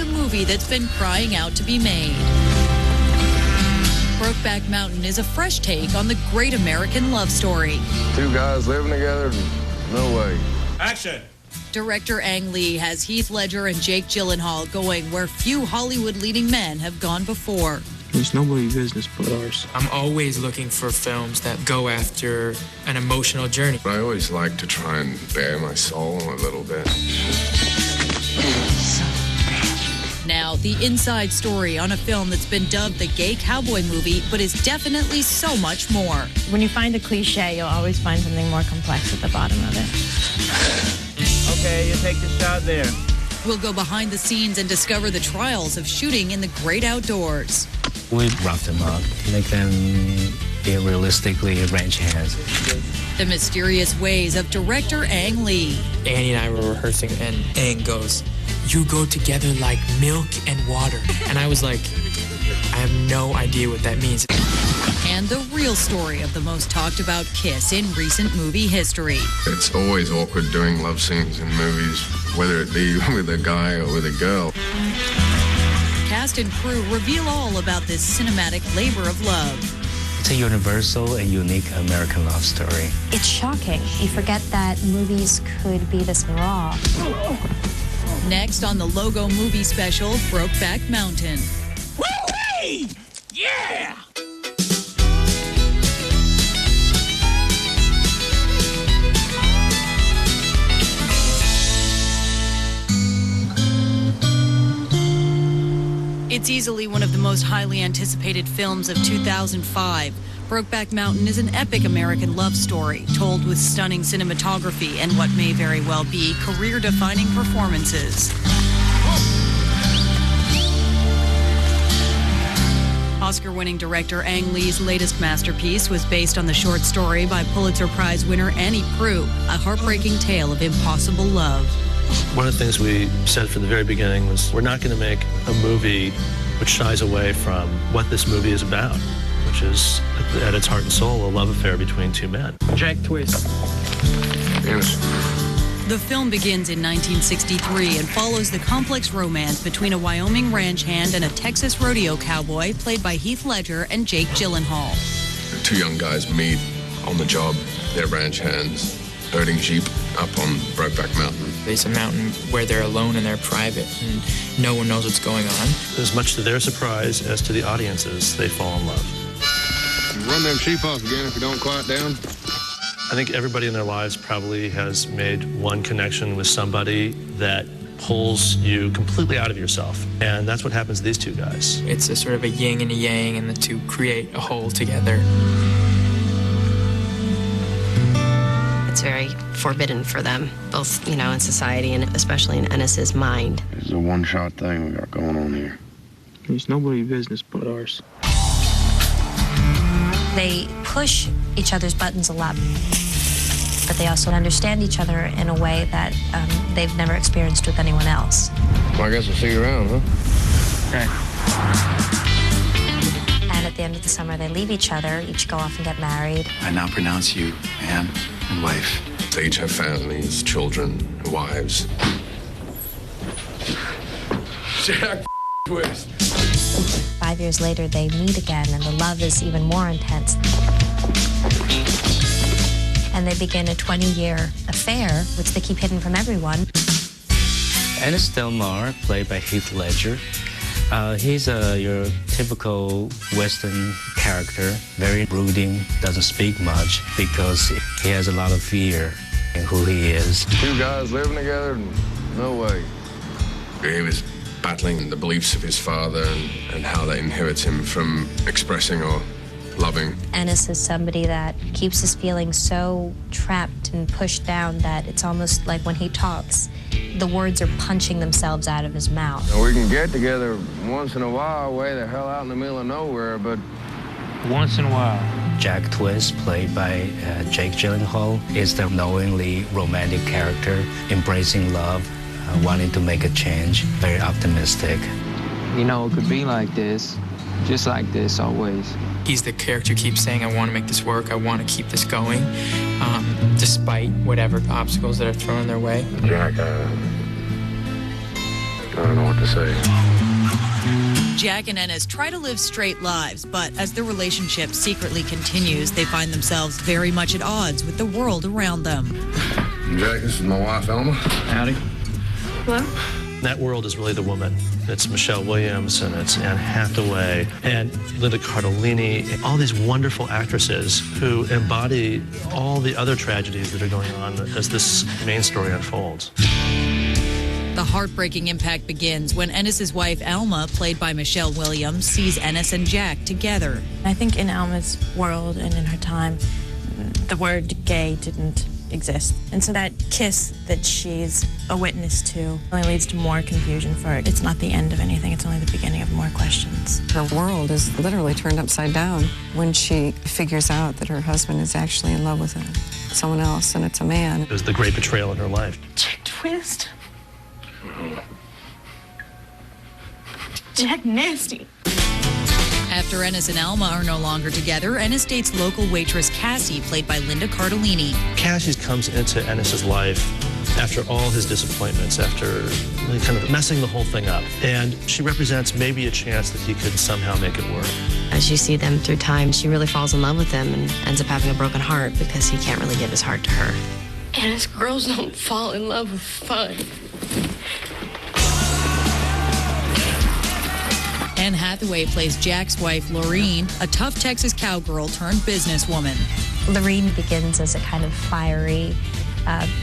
it's a movie that's been crying out to be made. Brokeback Mountain is a fresh take on the great American love story. Two guys living together? No way. Action! Director Ang Lee has Heath Ledger and Jake Gyllenhaal going where few Hollywood leading men have gone before. It's nobody's business but ours. I'm always looking for films that go after an emotional journey. I always like to try and bare my soul a little bit. Now, the inside story on a film that's been dubbed the gay cowboy movie, but is definitely so much more. When you find a cliche, you'll always find something more complex at the bottom of it. Okay, you take the shot there. We'll go behind the scenes and discover the trials of shooting in the great outdoors. We rough them up, make them be realistically ranch hands. The mysterious ways of director Ang Lee. Annie and I were rehearsing, and Ang goes, "You go together like milk and water." And I was like, I have no idea what that means. And the real story of the most talked about kiss in recent movie history. It's always awkward doing love scenes in movies, whether it be with a guy or with a girl. Cast and crew reveal all about this cinematic labor of love. It's a universal and unique American love story. It's shocking. You forget that movies could be this raw. Next on the Logo movie special, Brokeback Mountain. Woo-wee! Yeah! It's easily one of the most highly anticipated films of 2005. Brokeback Mountain is an epic American love story, told with stunning cinematography and what may very well be career-defining performances. Oscar-winning director Ang Lee's latest masterpiece was based on the short story by Pulitzer Prize winner Annie Proulx, a heartbreaking tale of impossible love. One of the things we said from the very beginning was we're not going to make a movie which shies away from what this movie is about, which is, at its heart and soul, a love affair between two men. Jack Twist. Yes. The film begins in 1963 and follows the complex romance between a Wyoming ranch hand and a Texas rodeo cowboy played by Heath Ledger and Jake Gyllenhaal. The two young guys meet on the job. They're ranch hands, herding sheep up on Brokeback Mountain. It's a mountain where they're alone and they're private, and no one knows what's going on. As much to their surprise as to the audiences, they fall in love. You run them sheep off again if you don't quiet down. I think everybody in their lives probably has made one connection with somebody that pulls you completely out of yourself. And that's what happens to these two guys. It's a sort of a yin and a yang, and the two create a whole together. It's very forbidden for them, both, in society and especially in Ennis's mind. It's a one-shot thing we got going on here. It's nobody's business but ours. They push each other's buttons a lot, but they also understand each other in a way that they've never experienced with anyone else. Well, I guess I'll see you around, huh? Okay. And at the end of the summer, they leave each other, each go off and get married. I now pronounce you man and wife. They each have families, children, wives. Jack Twist. 5 years later, they meet again, and the love is even more intense. And they begin a 20-year affair, which they keep hidden from everyone. Ennis Delmar, played by Heath Ledger. He's your typical Western character, very brooding, doesn't speak much because he has a lot of fear in who he is. Two guys living together? No way. He was battling the beliefs of his father and how that inhibits him from expressing or loving. Ennis is somebody that keeps his feelings so trapped and pushed down that it's almost like when he talks, the words are punching themselves out of his mouth. Now, we can get together once in a while, way the hell out in the middle of nowhere, but Once in a while. Jack Twist, played by Jake Gyllenhaal, is the knowingly romantic character, embracing love, wanting to make a change, very optimistic. It could be like this, just like this always. He's the character who keeps saying, I want to make this work, I want to keep this going, despite whatever obstacles that are thrown their way. Jack, don't know what to say. Jack and Ennis try to live straight lives, but as their relationship secretly continues, they find themselves very much at odds with the world around them. Jack, this is my wife, Elma. Howdy. Hello? That world is really the woman. It's Michelle Williams, and it's Anne Hathaway, and Linda Cardellini, and all these wonderful actresses who embody all the other tragedies that are going on as this main story unfolds. The heartbreaking impact begins when Ennis's wife, Alma, played by Michelle Williams, sees Ennis and Jack together. I think in Alma's world and in her time, the word gay didn't exist. And so that kiss that she's a witness to only leads to more confusion for her. It's not the end of anything. It's only the beginning of more questions. Her world is literally turned upside down when she figures out that her husband is actually in love with someone else, and it's a man. It was the great betrayal in her life. Jack Twist. Jack Nasty. After Ennis and Alma are no longer together, Ennis dates local waitress Cassie, played by Linda Cardellini. Cassie comes into Ennis's life after all his disappointments, after kind of messing the whole thing up. And she represents maybe a chance that he could somehow make it work. As you see them through time, she really falls in love with him and ends up having a broken heart because he can't really give his heart to her. Ennis, girls don't fall in love with fun. Anne Hathaway plays Jack's wife, Lorene, a tough Texas cowgirl turned businesswoman. Lorene begins as a kind of fiery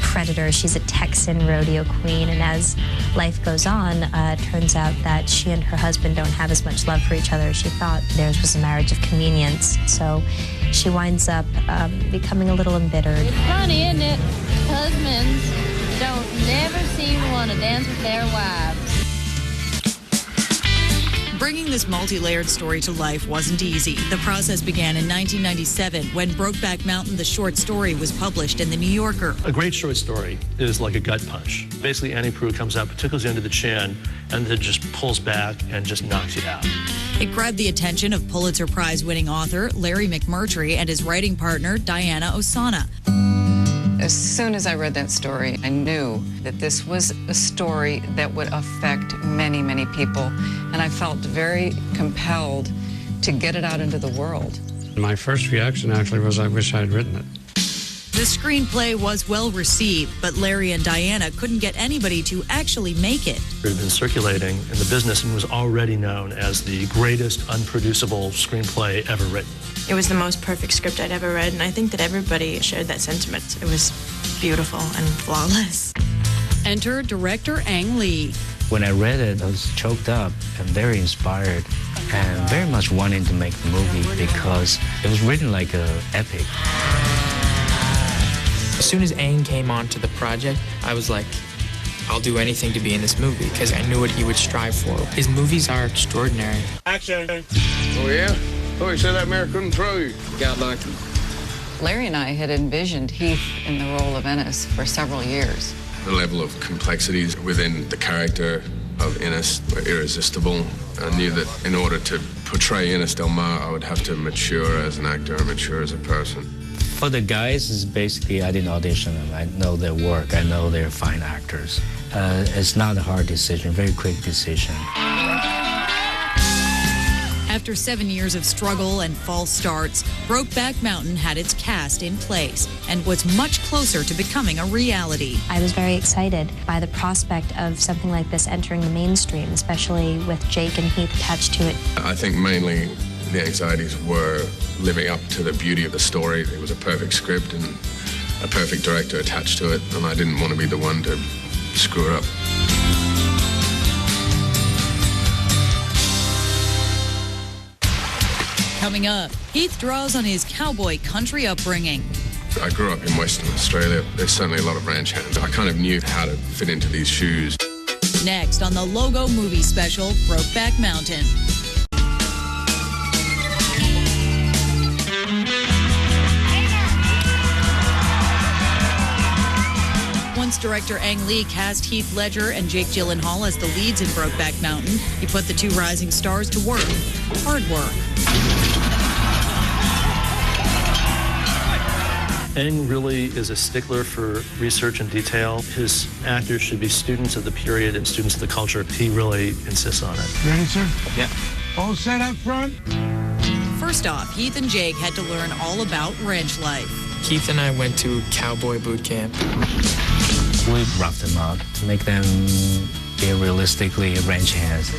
predator. She's a Texan rodeo queen, and as life goes on, it turns out that she and her husband don't have as much love for each other as she thought. Theirs was a marriage of convenience, so she winds up becoming a little embittered. It's funny, isn't it? Husbands don't never seem to want to dance with their wives. Bringing this multi-layered story to life wasn't easy. The process began in 1997 when Brokeback Mountain, the short story, was published in The New Yorker. A great short story is like a gut punch. Basically, Annie Proulx comes up, tickles you under the chin, and then just pulls back and just knocks you out. It grabbed the attention of Pulitzer Prize-winning author Larry McMurtry and his writing partner Diana Ossana. As soon as I read that story, I knew that this was a story that would affect many, many people, and I felt very compelled to get it out into the world. My first reaction actually was, I wish I had written it. The screenplay was well received, but Larry and Diana couldn't get anybody to actually make it. It had been circulating in the business and was already known as the greatest unproducible screenplay ever written. It was the most perfect script I'd ever read, and I think that everybody shared that sentiment. It was beautiful and flawless. Enter director Ang Lee. When I read it, I was choked up and very inspired and very much wanting to make the movie because it was written like an epic. As soon as Ang came onto the project, I was like, I'll do anything to be in this movie because I knew what he would strive for. His movies are extraordinary. Action. Oh, yeah? Oh, you said that mare couldn't throw you. Got lucky. Larry and I had envisioned Heath in the role of Ennis for several years. The level of complexities within the character of Ennis were irresistible. I knew that in order to portray Ennis Del Mar, I would have to mature as an actor and mature as a person. For the guys, it's basically I didn't audition them. I know their work. I know they're fine actors. It's not a hard decision, very quick decision. After 7 years of struggle and false starts, Brokeback Mountain had its cast in place and was much closer to becoming a reality. I was very excited by the prospect of something like this entering the mainstream, especially with Jake and Heath attached to it. I think mainly the anxieties were living up to the beauty of the story. It was a perfect script and a perfect director attached to it, and I didn't want to be the one to screw it up. Coming up, Heath draws on his cowboy country upbringing. I grew up in Western Australia. There's certainly a lot of ranch hands. I kind of knew how to fit into these shoes. Next on the Logo movie special, Brokeback Mountain. Once director Ang Lee cast Heath Ledger and Jake Gyllenhaal as the leads in Brokeback Mountain, he put the two rising stars to work. Hard work. Aang really is a stickler for research and detail. His actors should be students of the period and students of the culture. He really insists on it. Ready, sir? Yeah. All set up front? First off, Heath and Jake had to learn all about ranch life. Keith and I went to cowboy boot camp. We roughed them up to make them be realistically ranch hands.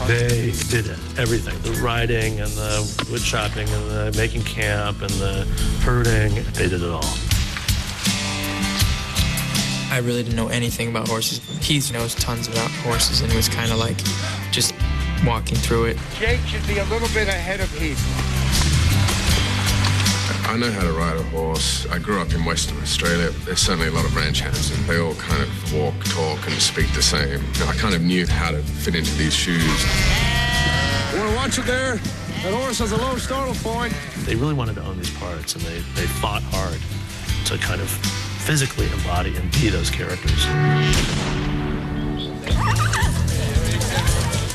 They did everything. The riding and the wood chopping and the making camp and the herding. They did it all. I really didn't know anything about horses. Heath knows tons about horses, and it was kind of like just walking through it. Jake should be a little bit ahead of Heath. I know how to ride a horse. I grew up in Western Australia. There's certainly a lot of ranch hands, and they all kind of walk, talk, and speak the same. I kind of knew how to fit into these shoes. You want to watch it there? That horse has a low startle point. They really wanted to own these parts, and they fought hard to kind of physically embody and be those characters.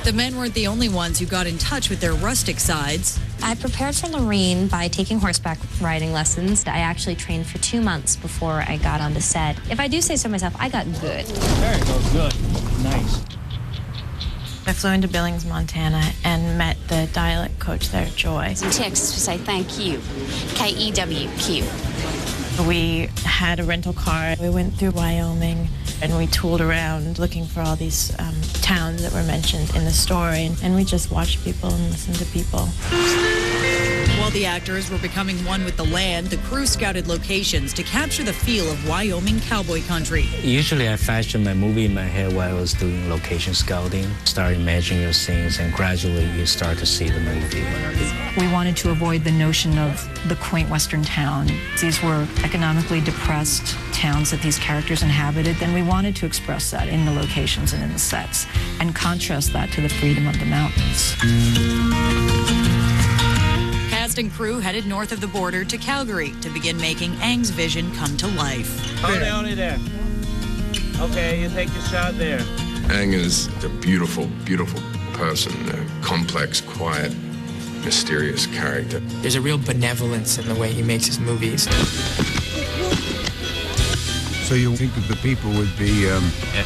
The men weren't the only ones who got in touch with their rustic sides. I prepared for Lorene by taking horseback riding lessons. I actually trained for 2 months before I got onto set. If I do say so myself, I got good. There you go, good. Nice. I flew into Billings, Montana, and met the dialect coach there, Joy. Text to say thank you. K-E-W-Q. We had a rental car. We went through Wyoming, and we tooled around looking for all these towns that were mentioned in the story. And we just watched people and listened to people. While the actors were becoming one with the land, the crew scouted locations to capture the feel of Wyoming cowboy country. Usually I fashion my movie in my head while I was doing location scouting. Start imagining your scenes, and gradually you start to see the movie. We wanted to avoid the notion of the quaint Western town. These were economically depressed towns that these characters inhabited, and we wanted to express that in the locations and in the sets, and contrast that to the freedom of the mountains. Cast and crew headed north of the border to Calgary to begin making Aang's vision come to life. Hold down there. Okay, you take your shot there. Aang is a beautiful, beautiful person, a complex, quiet, mysterious character. There's a real benevolence in the way he makes his movies. So you think that the people would be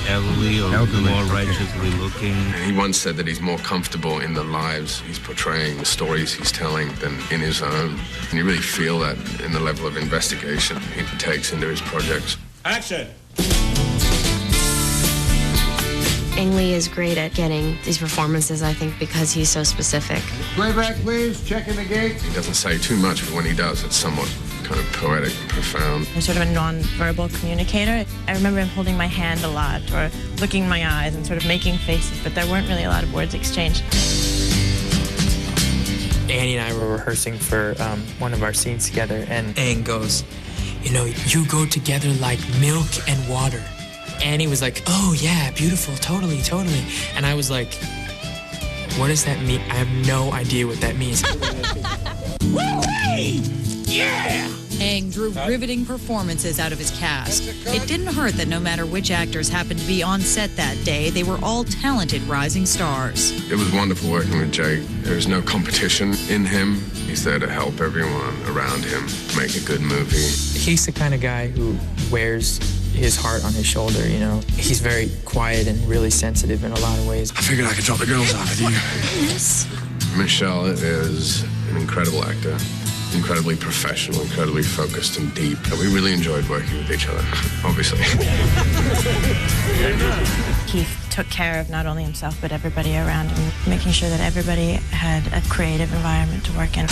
elderly or more righteously looking? He once said that he's more comfortable in the lives he's portraying, the stories he's telling, than in his own. And you really feel that in the level of investigation he takes into his projects. Action! Ang Lee is great at getting these performances, I think, because he's so specific. Playback, please. Checking the gate. He doesn't say too much, but when he does, it's somewhat kind of poetic and profound. I'm sort of a non-verbal communicator. I remember him holding my hand a lot, or looking in my eyes and sort of making faces, but there weren't really a lot of words exchanged. Annie and I were rehearsing for one of our scenes together, and Aang goes, you know, you go together like milk and water. Annie was like, oh yeah, beautiful, totally, totally. And I was like, what does that mean? I have no idea what that means. Woo-wee! Yeah! Aang drew riveting performances out of his cast. It didn't hurt that no matter which actors happened to be on set that day, they were all talented rising stars. It was wonderful working with Jake. There's no competition in him. He's there to help everyone around him make a good movie. He's the kind of guy who wears his heart on his shoulder, you know. He's very quiet and really sensitive in a lot of ways. I figured I could drop the girls off with you. Yes. Michelle is an incredible actor, incredibly professional, incredibly focused and deep. We really enjoyed working with each other, obviously. Keith took care of not only himself, but everybody around him, making sure that everybody had a creative environment to work in.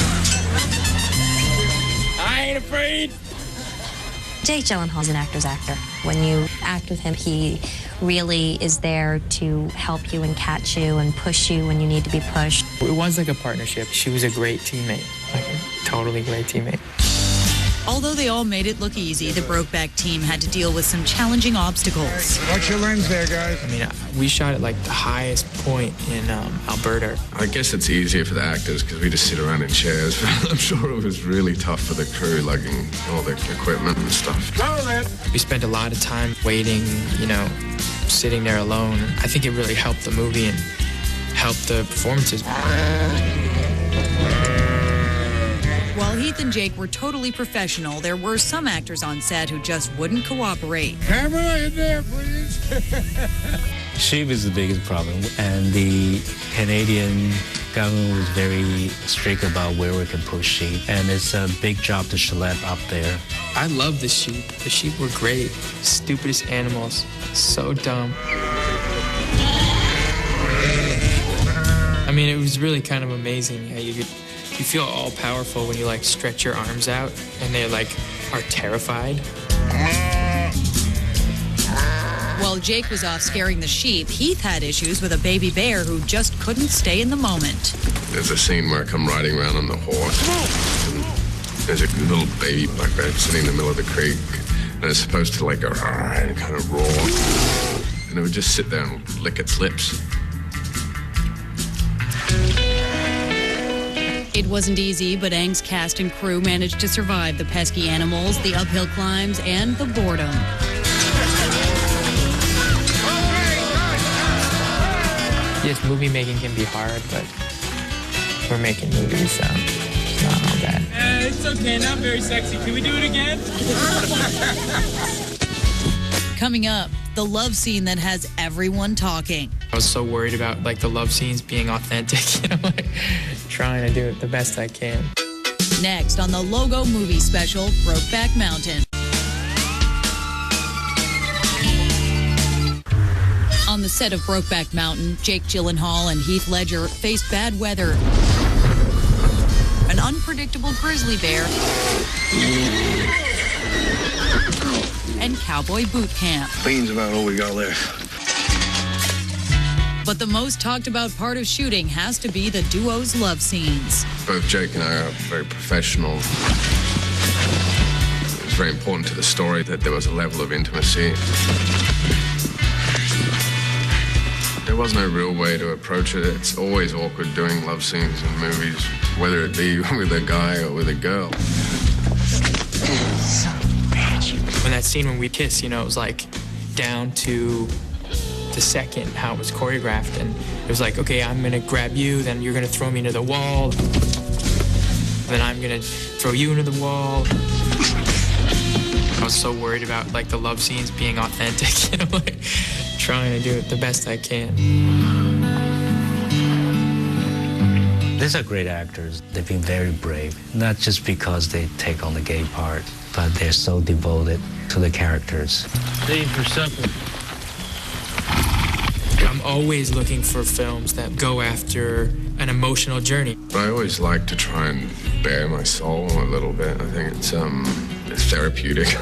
I ain't afraid. Jake Gyllenhaal's an actor's actor. When you act with him, he really is there to help you and catch you and push you when you need to be pushed. It was like a partnership. She was a great teammate, like a totally great teammate. Although they all made it look easy, the Brokeback team had to deal with some challenging obstacles. Watch your lens there, guys. I mean, we shot at like the highest point in Alberta. I guess it's easier for the actors because we just sit around in chairs. I'm sure it was really tough for the crew lugging all the equipment and stuff. We spent a lot of time waiting, you know, sitting there alone. I think it really helped the movie and helped the performances. While Heath and Jake were totally professional, there were some actors on set who just wouldn't cooperate. Camera in there, please. Sheep is the biggest problem, and the Canadian government was very strict about where we can put sheep, and it's a big job to schlep up there. I love the sheep. The sheep were great. Stupidest animals. So dumb. I mean, it was really kind of amazing how you feel all powerful when you like stretch your arms out and they like are terrified. While Jake was off scaring the sheep, Heath had issues with a baby bear who just couldn't stay in the moment. There's a scene where I come riding around on the horse. And there's a little baby black bear sitting in the middle of the creek. And it's supposed to like go and kind of roar. And it would just sit there and lick its lips. It wasn't easy, but Aang's cast and crew managed to survive the pesky animals, the uphill climbs, and the boredom. Yes, movie making can be hard, but we're making movies, so it's not all bad. It's okay, not very sexy. Can we do it again? Coming up, the love scene that has everyone talking. I was so worried about like the love scenes being authentic, like trying to do it the best I can. Next on the Logo movie special, Brokeback Mountain. On the set of Brokeback Mountain, Jake Gyllenhaal and Heath Ledger faced bad weather, an unpredictable grizzly bear, and cowboy boot camp. Beans about all we got left. But the most talked about part of shooting has to be the duo's love scenes. Both Jake and I are very professional. It was very important to the story that there was a level of intimacy. There was no real way to approach it. It's always awkward doing love scenes in movies, whether it be with a guy or with a girl. When that scene when we kiss, it was like down to the second how it was choreographed, and it was like, okay, I'm gonna grab you, then you're gonna throw me into the wall, then I'm gonna throw you into the wall. I was so worried about like the love scenes being authentic, like trying to do it the best I can. These are great actors. They've been very brave, not just because they take on the gay part, but they're so devoted to the characters. Stay for supper. I'm always looking for films that go after an emotional journey. I always like to try and bare my soul a little bit. I think it's therapeutic.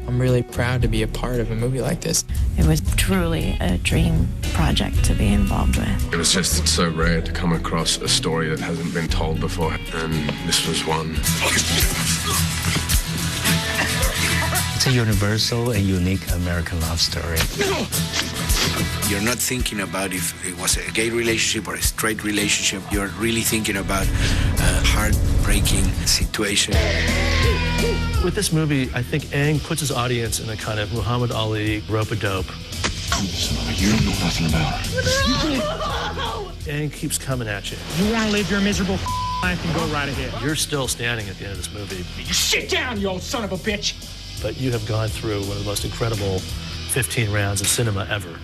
I'm really proud to be a part of a movie like this. It was truly a dream project to be involved with. It was just so rare to come across a story that hasn't been told before, and this was one. It's a universal and unique American love story. You're not thinking about if it was a gay relationship or a straight relationship. You're really thinking about a heartbreaking situation. With this movie, I think Aang puts his audience in a kind of Muhammad Ali rope-a-dope. You don't know nothing about it. Aang keeps coming at you. You want to live your miserable life and go right ahead. You're still standing at the end of this movie. You sit down, you old son of a bitch. But you have gone through one of the most incredible 15 rounds of cinema ever.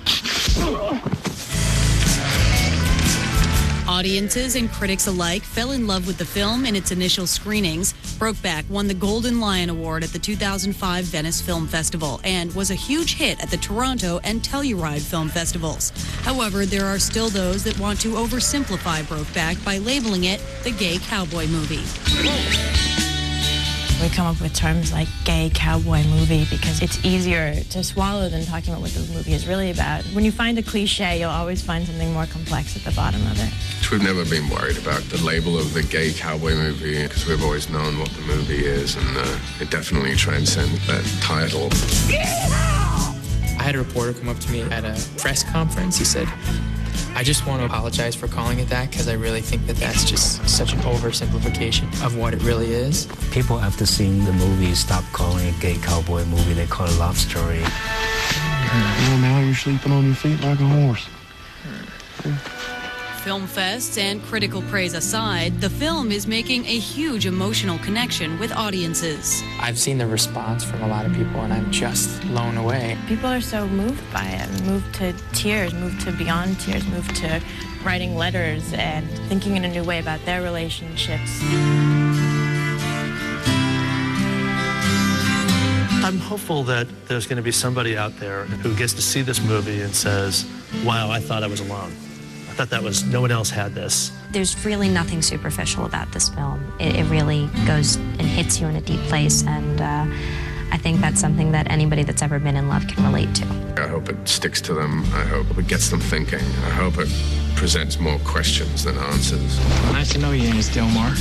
Audiences and critics alike fell in love with the film in its initial screenings. Brokeback won the Golden Lion Award at the 2005 Venice Film Festival and was a huge hit at the Toronto and Telluride Film Festivals. However, there are still those that want to oversimplify Brokeback by labeling it the gay cowboy movie. We come up with terms like gay cowboy movie because it's easier to swallow than talking about what the movie is really about. When you find a cliche, you'll always find something more complex at the bottom of it. We've never been worried about the label of the gay cowboy movie because we've always known what the movie is, and it definitely transcends that title. I had a reporter come up to me at a press conference. He said, I just want to apologize for calling it that because I really think that that's just such an oversimplification of what it really is. People after seeing the movie stop calling it a gay cowboy movie. They call it a love story. Well, now you're sleeping on your feet like a horse. film fests and critical praise aside, the film is making a huge emotional connection with audiences. I've seen the response from a lot of people, and I'm just blown away. People are so moved by it, moved to tears, moved to beyond tears, moved to writing letters and thinking in a new way about their relationships. I'm hopeful that there's going to be somebody out there who gets to see this movie and says, wow, I thought I was alone. I thought no one else had this. There's really nothing superficial about this film. It really goes and hits you in a deep place, and I think that's something that anybody that's ever been in love can relate to. I hope it sticks to them. I hope it gets them thinking. I hope it presents more questions than answers. Nice to know you, Miss Delmar.